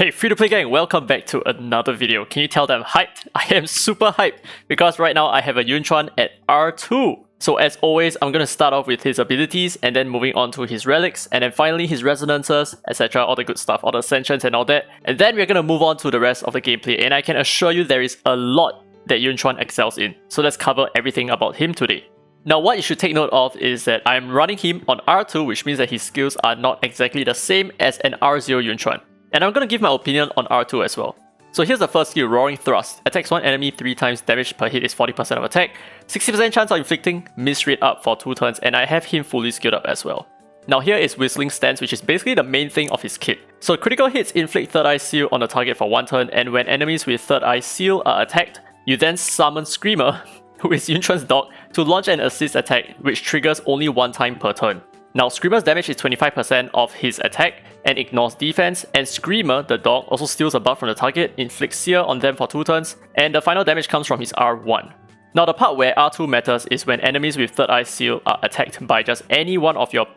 Hey free-to-play gang, welcome back to another video. Can you tell that I'm hyped? I am super hyped because right now I have a Chuan at R2. So as always, I'm going to start off with his abilities and then moving on to his relics and then finally his resonances, etc. All the good stuff, all the ascensions and all that. And then we're going to move on to the rest of the gameplay, and I can assure you there is a lot that Chuan excels in. So let's cover everything about him today. Now what you should take note of is that I'm running him on R2, which means that his skills are not exactly the same as an R0 Chuan. And I'm going to give my opinion on R2 as well. So here's the first skill, Roaring Thrust. Attacks one enemy 3 times, damage per hit is 40% of attack, 60% chance of inflicting, miss rate up for 2 turns, and I have him fully skilled up as well. Now here is Whistling Stance, which is basically the main thing of his kit. So critical hits inflict Third Eye Seal on the target for 1 turn, and when enemies with Third Eye Seal are attacked, you then summon Screamer, who is Chuan's dog, to launch an assist attack, which triggers only 1 time per turn. Now Screamer's damage is 25% of his attack and ignores defense, and Screamer, the dog, also steals a buff from the target, inflicts Sear on them for 2 turns, and the final damage comes from his R1. Now the part where R2 matters is when enemies with Third Eye Seal are attacked by just any one of your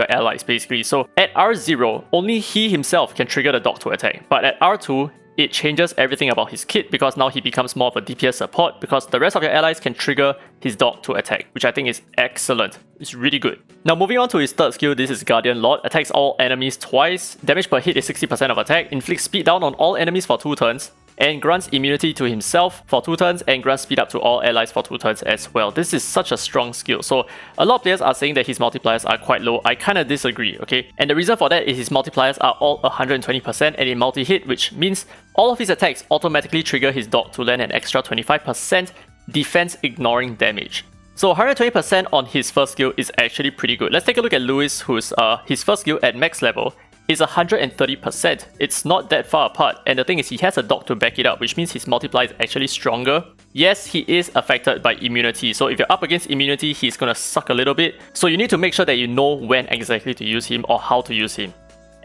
allies basically. So at R0, only he himself can trigger the dog to attack, but at R2, it changes everything about his kit because now he becomes more of a DPS support because the rest of your allies can trigger his dog to attack, which I think is excellent. It's really good. Now moving on to his third skill, this is Guardian Lord. Attacks all enemies twice, damage per hit is 60% of attack, inflicts speed down on all enemies for 2 turns, and grants immunity to himself for 2 turns and grants speed up to all allies for 2 turns as well. This is such a strong skill. So a lot of players are saying that his multipliers are quite low. I kind of disagree, okay? And the reason for that is his multipliers are all 120% and in multi-hit, which means all of his attacks automatically trigger his dog to land an extra 25% defense ignoring damage. So 120% on his first skill is actually pretty good. Let's take a look at Lewis, who's his first skill at max level is 130%. It's not that far apart, and the thing is he has a dog to back it up, which means his multiplier is actually stronger. Yes, he is affected by immunity, so if you're up against immunity, he's gonna suck a little bit. So you need to make sure that you know when exactly to use him or how to use him.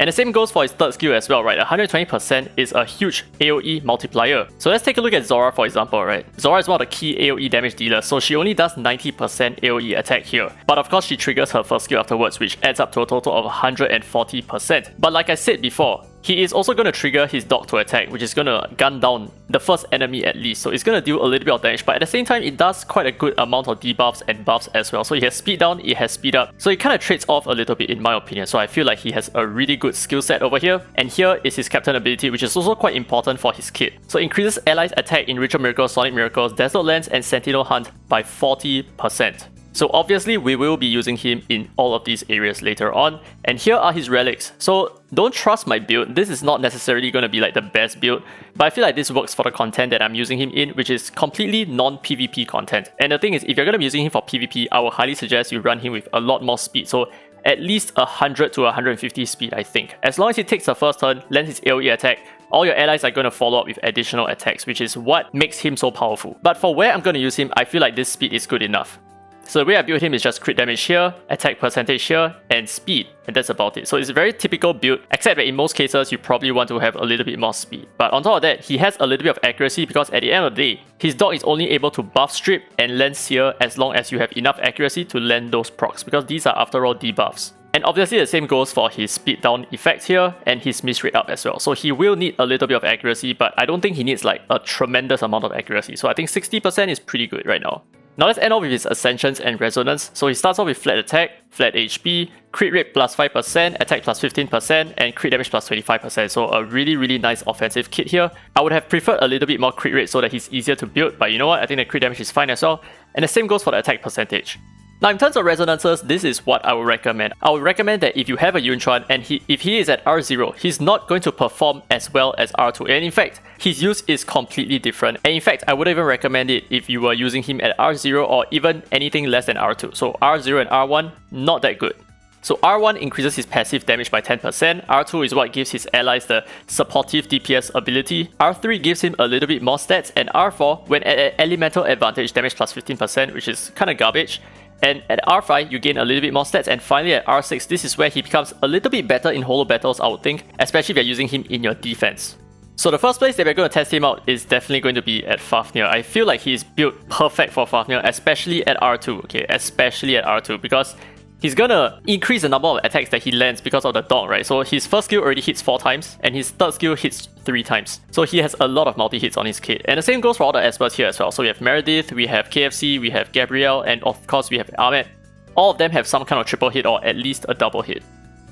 And the same goes for his third skill as well, right? 120% is a huge AoE multiplier. So let's take a look at Zora for example, right? Zora is one of the key AoE damage dealers, so she only does 90% AoE attack here. But of course she triggers her first skill afterwards, which adds up to a total of 140%. But like I said before, he is also going to trigger his dog to attack, which is going to gun down the first enemy at least. So it's going to deal a little bit of damage, but at the same time, it does quite a good amount of debuffs and buffs as well. So it has speed down, it has speed up. So it kind of trades off a little bit in my opinion. So I feel like he has a really good skill set over here. And here is his Captain ability, which is also quite important for his kit. So increases allies attack in Ritual Miracles, Sonic Miracles, Desolate Lands, and Sentinel Hunt by 40%. So obviously we will be using him in all of these areas later on. And here are his relics. So don't trust my build. This is not necessarily going to be like the best build, but I feel like this works for the content that I'm using him in, which is completely non-PvP content. And the thing is, if you're going to be using him for PvP, I would highly suggest you run him with a lot more speed. So at least 100 to 150 speed, I think. As long as he takes the first turn, lands his AoE attack, all your allies are going to follow up with additional attacks, which is what makes him so powerful. But for where I'm going to use him, I feel like this speed is good enough. So the way I build him is just crit damage here, attack percentage here, and speed, and that's about it. So it's a very typical build, except that in most cases you probably want to have a little bit more speed. But on top of that, he has a little bit of accuracy because at the end of the day, his dog is only able to buff strip and land sear as long as you have enough accuracy to land those procs, because these are after all debuffs. And obviously the same goes for his speed down effect here and his miss rate up as well. So he will need a little bit of accuracy, but I don't think he needs like a tremendous amount of accuracy. So I think 60% is pretty good right now. Now let's end off with his Ascensions and Resonance. So he starts off with flat attack, flat HP, crit rate plus 5%, attack plus 15%, and crit damage plus 25%. So a really nice offensive kit here. I would have preferred a little bit more crit rate so that he's easier to build, but you know what? I think the crit damage is fine as well. And the same goes for the attack percentage. Now in terms of resonances, this is what I would recommend. I would recommend that if you have a Chuan and if he is at R0, he's not going to perform as well as R2. And in fact, his use is completely different. And in fact, I would even recommend it if you were using him at R0 or even anything less than R2. So R0 and R1, not that good. So R1 increases his passive damage by 10%, R2 is what gives his allies the supportive DPS ability, R3 gives him a little bit more stats, and R4, when at an elemental advantage, damage plus 15%, which is kinda garbage. And at R5, you gain a little bit more stats, and finally at R6, this is where he becomes a little bit better in Holobattles, I would think, especially if you're using him in your defense. So the first place that we're going to test him out is definitely going to be at Fafnir. I feel like he's built perfect for Fafnir, especially at R2, okay, especially at R2, because he's gonna increase the number of attacks that he lands because of the dog, right? So his first skill already hits 4 times, and his third skill hits 3 times. So he has a lot of multi-hits on his kit. And the same goes for all the Espers here as well. So we have Meredith, we have KFC, we have Gabrielle, and of course we have Ahmed. All of them have some kind of triple hit or at least a double hit.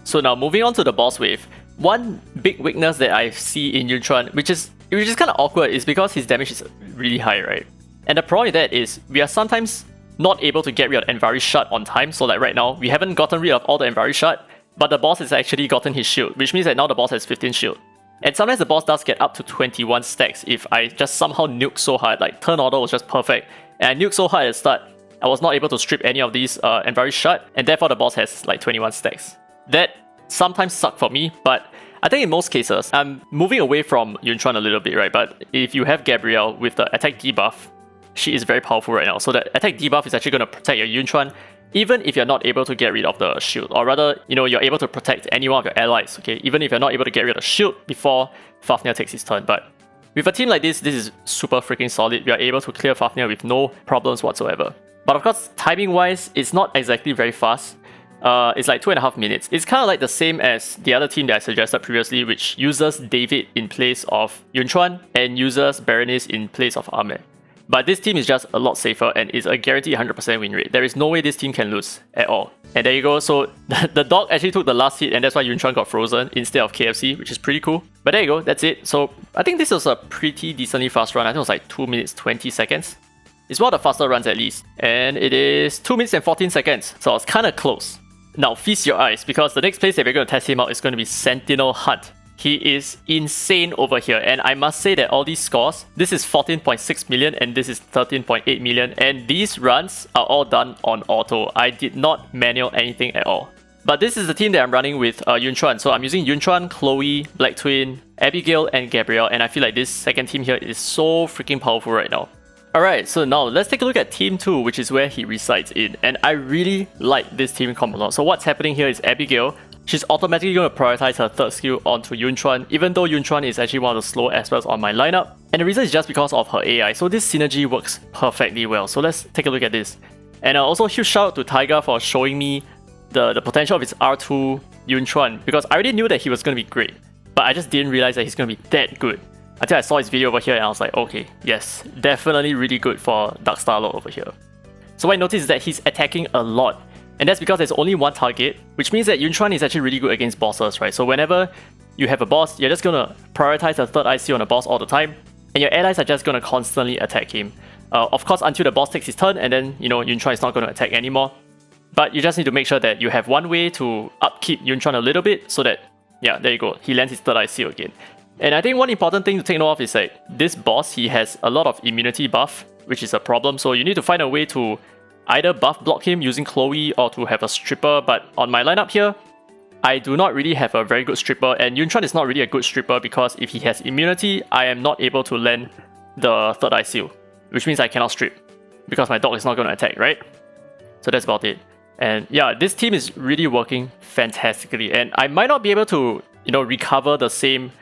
So now moving on to the boss wave. One big weakness that I see in Chuan, which is kind of awkward, is because his damage is really high, right? And the problem with that is we are sometimes not able to get rid of Envari Shard on time. So like right now, we haven't gotten rid of all the Envari Shard, but the boss has actually gotten his shield, which means that now the boss has 15 shield. And sometimes the boss does get up to 21 stacks if I just somehow nuke so hard. Like turn order was just perfect, and I nuked so hard at the start, I was not able to strip any of these Envari Shard, and therefore the boss has like 21 stacks. That sometimes suck for me, but I think in most cases, I'm moving away from Chuan a little bit, right? But if you have Gabrielle with the attack debuff, she is very powerful right now. So the attack debuff is actually going to protect your Chuan, even if you're not able to get rid of the shield. Or rather, you're able to protect any one of your allies, okay? Even if you're not able to get rid of the shield before Fafnir takes his turn. But with a team like this is super freaking solid. We are able to clear Fafnir with no problems whatsoever. But of course, timing-wise, it's not exactly very fast. It's like 2.5 minutes. It's kind of like the same as the other team that I suggested previously, which uses David in place of Chuan and uses Berenice in place of Ahmed. But this team is just a lot safer and is a guaranteed 100% win rate. There is no way this team can lose at all. And there you go. So the dog actually took the last hit, and that's why Chuan got frozen instead of KFC, which is pretty cool. But there you go, that's it. So I think this was a pretty decently fast run. I think it was like 2 minutes 20 seconds. It's one of the faster runs at least. And it is 2 minutes and 14 seconds. So I was kind of close. Now feast your eyes, because the next place that we're going to test him out is going to be Sentinel Hunt. He is insane over here, and I must say that all these scores, this is 14.6 million and this is 13.8 million, and these runs are all done on auto. I did not manual anything at all. But this is the team that I'm running with Chuan. So I'm using Chuan, Chloe, Black Twin, Abigail, and Gabrielle, and I feel like this second team here is so freaking powerful right now. Alright, so now let's take a look at Team 2, which is where he resides in, and I really like this team comp a lot. So what's happening here is Abigail, she's automatically going to prioritize her third skill onto Chuan, even though Chuan is actually one of the slow Espers on my lineup. And the reason is just because of her AI, so this synergy works perfectly well. So let's take a look at this. And also huge shout out to Taiga for showing me the potential of his R2 Chuan, because I already knew that he was going to be great, but I just didn't realize that he's going to be that good. Until I saw his video over here and I was like, okay, yes, definitely really good for Dark Starlord over here. So what I noticed is that he's attacking a lot. And that's because there's only one target, which means that Chuan is actually really good against bosses, right? So whenever you have a boss, you're just gonna prioritize the third IC on the boss all the time, and your allies are just gonna constantly attack him. Of course, until the boss takes his turn, and then, Chuan is not gonna attack anymore. But you just need to make sure that you have one way to upkeep Chuan a little bit, so that, yeah, there you go, he lands his third IC again. And I think one important thing to take note of is that this boss, he has a lot of immunity buff, which is a problem. So you need to find a way to either buff block him using Chloe or to have a stripper. But on my lineup here, I do not really have a very good stripper, and Chuan is not really a good stripper because if he has immunity, I am not able to land the third eye seal, which means I cannot strip because my dog is not going to attack, right? So that's about it. And yeah, this team is really working fantastically, and I might not be able to, recover the same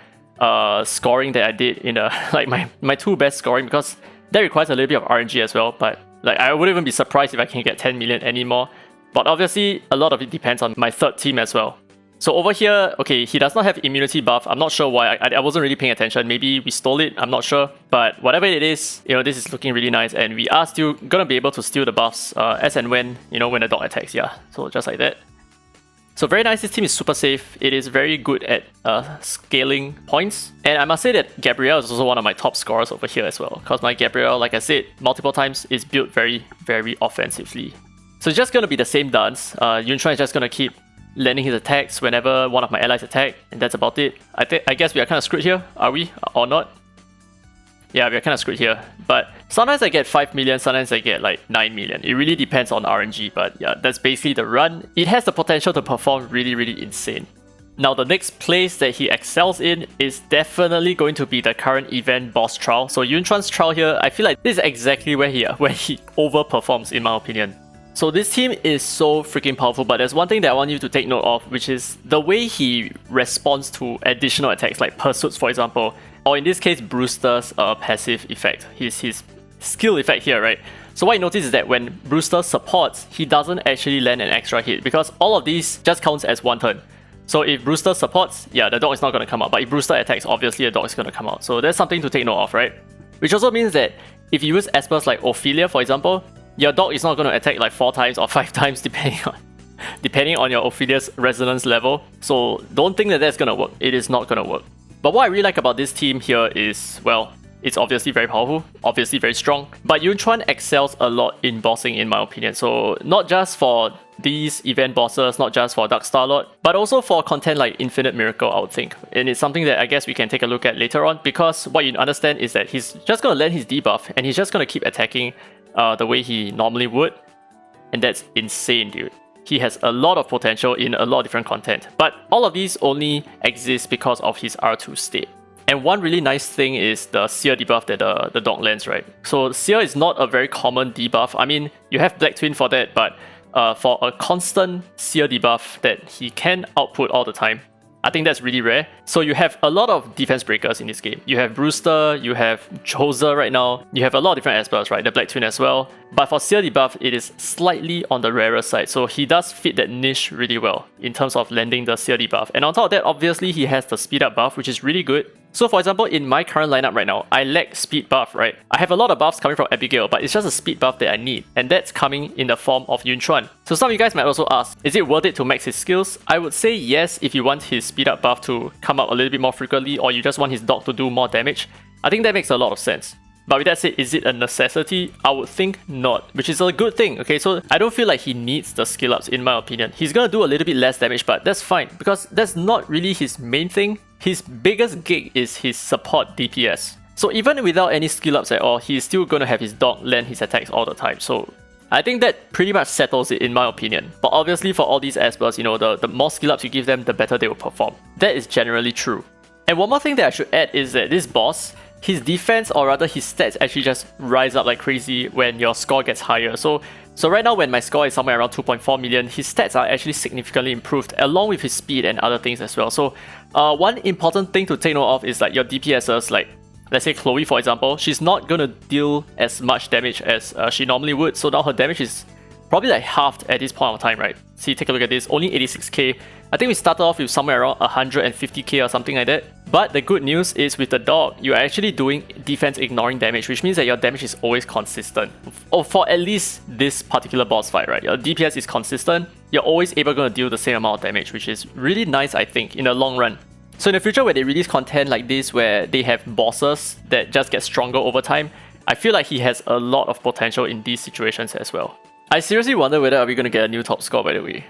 scoring that I did in like my 2 best scoring, because that requires a little bit of RNG as well. But like I wouldn't even be surprised if I can get 10 million anymore. But obviously a lot of it depends on my third team as well. So over here, okay, he does not have immunity buff. I'm not sure why. I wasn't really paying attention. Maybe we stole it. I'm not sure. But whatever it is, this is looking really nice, and we are still gonna be able to steal the buffs as and when when the dog attacks. Yeah, so just like that. So very nice, this team is super safe. It is very good at scaling points. And I must say that Gabrielle is also one of my top scorers over here as well, because my Gabrielle, like I said multiple times, is built very, very offensively. So it's just going to be the same dance. Chuan is just going to keep landing his attacks whenever one of my allies attack, and that's about it. I guess we are kind of screwed here, are we? Or not? Yeah, we're kind of screwed here. But sometimes I get 5 million, sometimes I get like 9 million. It really depends on RNG, but yeah, that's basically the run. It has the potential to perform really, really insane. Now, the next place that he excels in is definitely going to be the current event boss trial. So Chuan's trial here, I feel like this is exactly where he overperforms in my opinion. So this team is so freaking powerful, but there's one thing that I want you to take note of, which is the way he responds to additional attacks like Pursuits, for example, or in this case Brewster's passive effect, his skill effect here, right? So what you notice is that when Brewster supports, he doesn't actually land an extra hit because all of these just counts as one turn. So if Brewster supports, yeah, the dog is not going to come out. But if Brewster attacks, obviously the dog is going to come out. So that's something to take note of, right? Which also means that if you use Espers like Ophelia, for example, your dog is not going to attack like 4 times or 5 times depending on your Ophelia's resonance level. So don't think that that's going to work. It is not going to work. But what I really like about this team here is, well, it's obviously very powerful, obviously very strong. But Chuan excels a lot in bossing in my opinion. So not just for these event bosses, not just for Dark Starlord, but also for content like Infinite Miracle, I would think. And it's something that I guess we can take a look at later on, because what you understand is that he's just going to land his debuff and he's just going to keep attacking the way he normally would. And that's insane, dude. He has a lot of potential in a lot of different content. But all of these only exist because of his R2 state. And one really nice thing is the Seer debuff that the dog lands, right? So Seer is not a very common debuff. I mean, you have Black Twin for that, but for a constant Seer debuff that he can output all the time, I think that's really rare. So you have a lot of defense breakers in this game. You have Brewster, you have Joser right now, you have a lot of different Espers, right? The Black Twin as well. But for Seer debuff, it is slightly on the rarer side. So he does fit that niche really well in terms of landing the Seer debuff. And on top of that, obviously he has the speed up buff, which is really good. So for example, in my current lineup right now, I lack speed buff, right? I have a lot of buffs coming from Abigail, but it's just a speed buff that I need. And that's coming in the form of Chuan. So some of you guys might also ask, is it worth it to max his skills? I would say yes if you want his speed up buff to come up a little bit more frequently, or you just want his dog to do more damage. I think that makes a lot of sense. But with that said, is it a necessity? I would think not, which is a good thing, okay? So I don't feel like he needs the skill ups in my opinion. He's gonna do a little bit less damage, but that's fine, because that's not really his main thing. His biggest gig is his support DPS. So even without any skill ups at all, he's still gonna have his dog land his attacks all the time. So I think that pretty much settles it in my opinion. But obviously for all these Espers, you know, the more skill ups you give them, the better they will perform. That is generally true. And one more thing that I should add is that this boss, his defense, or rather his stats, actually just rise up like crazy when your score gets higher. So right now when my score is somewhere around 2.4 million, his stats are actually significantly improved along with his speed and other things as well. So one important thing to take note of is like your DPSs, like let's say Chloe for example, she's not gonna deal as much damage as she normally would. So now her damage is probably like halved at this point of time, right? See, take a look at this, only 86k. I think we started off with somewhere around 150k or something like that. But the good news is with the dog, you're actually doing defense ignoring damage, which means that your damage is always consistent. Or for at least this particular boss fight, right? Your DPS is consistent, you're always able to deal the same amount of damage, which is really nice, I think, in the long run. So in the future where they release content like this, where they have bosses that just get stronger over time, I feel like he has a lot of potential in these situations as well. I seriously wonder whether are we going to get a new top score, by the way.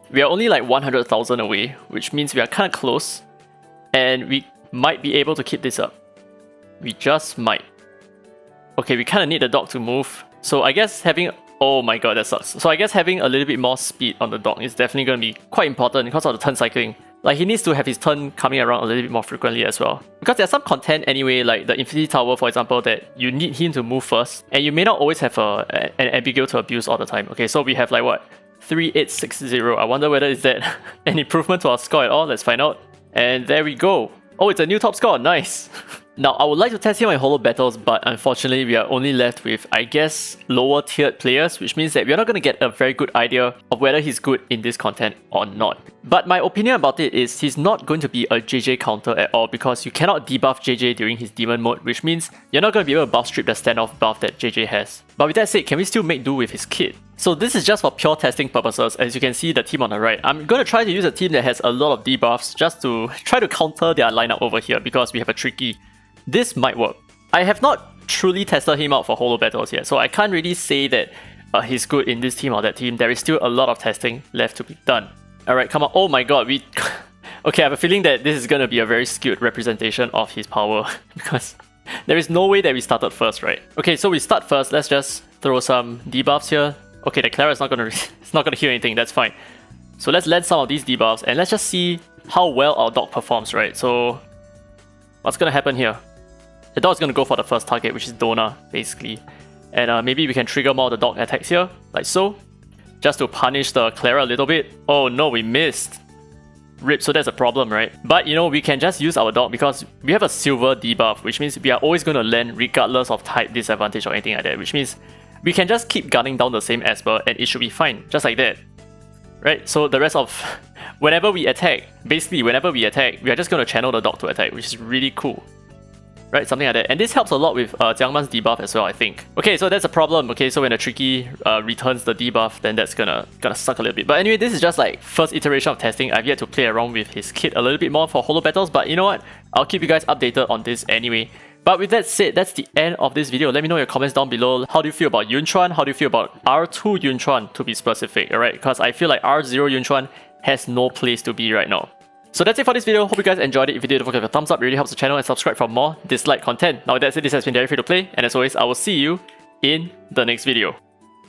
We are only like 100,000 away, which means we are kind of close. And we might be able to keep this up. We just might. Okay, we kind of need the dog to move. So I guess having... Oh my god, that sucks. So I guess having a little bit more speed on the dog is definitely going to be quite important because of the turn cycling. Like he needs to have his turn coming around a little bit more frequently as well. Because there's some content anyway, like the Infinity Tower for example, that you need him to move first. And you may not always have an Abigail to abuse all the time. Okay, so we have like what? 3860. I wonder whether is that an improvement to our score at all. Let's find out. And there we go. Oh, it's a new top score. Nice. Now, I would like to test him on Holobattles, but unfortunately, we are only left with, I guess, lower tiered players, which means that we're not going to get a very good idea of whether he's good in this content or not. But my opinion about it is he's not going to be a JJ counter at all because you cannot debuff JJ during his demon mode, which means you're not going to be able to buff strip the standoff buff that JJ has. But with that said, can we still make do with his kit? So this is just for pure testing purposes. As you can see the team on the right, I'm going to try to use a team that has a lot of debuffs just to try to counter their lineup over here because we have a tricky. This might work. I have not truly tested him out for Holobattles yet, so I can't really say that he's good in this team or that team. There is still a lot of testing left to be done. Alright, come on. Oh my god, we... Okay, I have a feeling that this is going to be a very skewed representation of his power because there is no way that we started first, right? Okay, so we start first. Let's just throw some debuffs here. Okay, the Clara is not going to it's not going to heal anything. That's fine. So let's land some of these debuffs and let's just see how well our dog performs, right? So what's going to happen here? The dog is going to go for the first target, which is Dona, basically. And maybe we can trigger more of the dog attacks here, like so. Just to punish the Clara a little bit. Oh no, we missed. RIP, so that's a problem, right? But you know, we can just use our dog because we have a silver debuff, which means we are always going to land regardless of type disadvantage or anything like that. Which means we can just keep gunning down the same Esper and it should be fine, just like that. Right, so the rest of... whenever we attack, we are just going to channel the dog to attack, which is really cool. Right, something like that. And this helps a lot with Jiangman's debuff as well, I think. Okay, so that's a problem. Okay, so when a Tricky returns the debuff, then that's gonna suck a little bit. But anyway, this is just like first iteration of testing. I've yet to play around with his kit a little bit more for Holobattles, but you know what? I'll keep you guys updated on this anyway. But with that said, that's the end of this video. Let me know your comments down below. How do you feel about Chuan? How do you feel about R2 Chuan to be specific, alright? Because I feel like R0 Chuan has no place to be right now. So that's it for this video. Hope you guys enjoyed it. If you did, don't forget to give a thumbs up. It really helps the channel, and subscribe for more Dislyte content. Now with that said, this has been Free to Play, and as always, I will see you in the next video.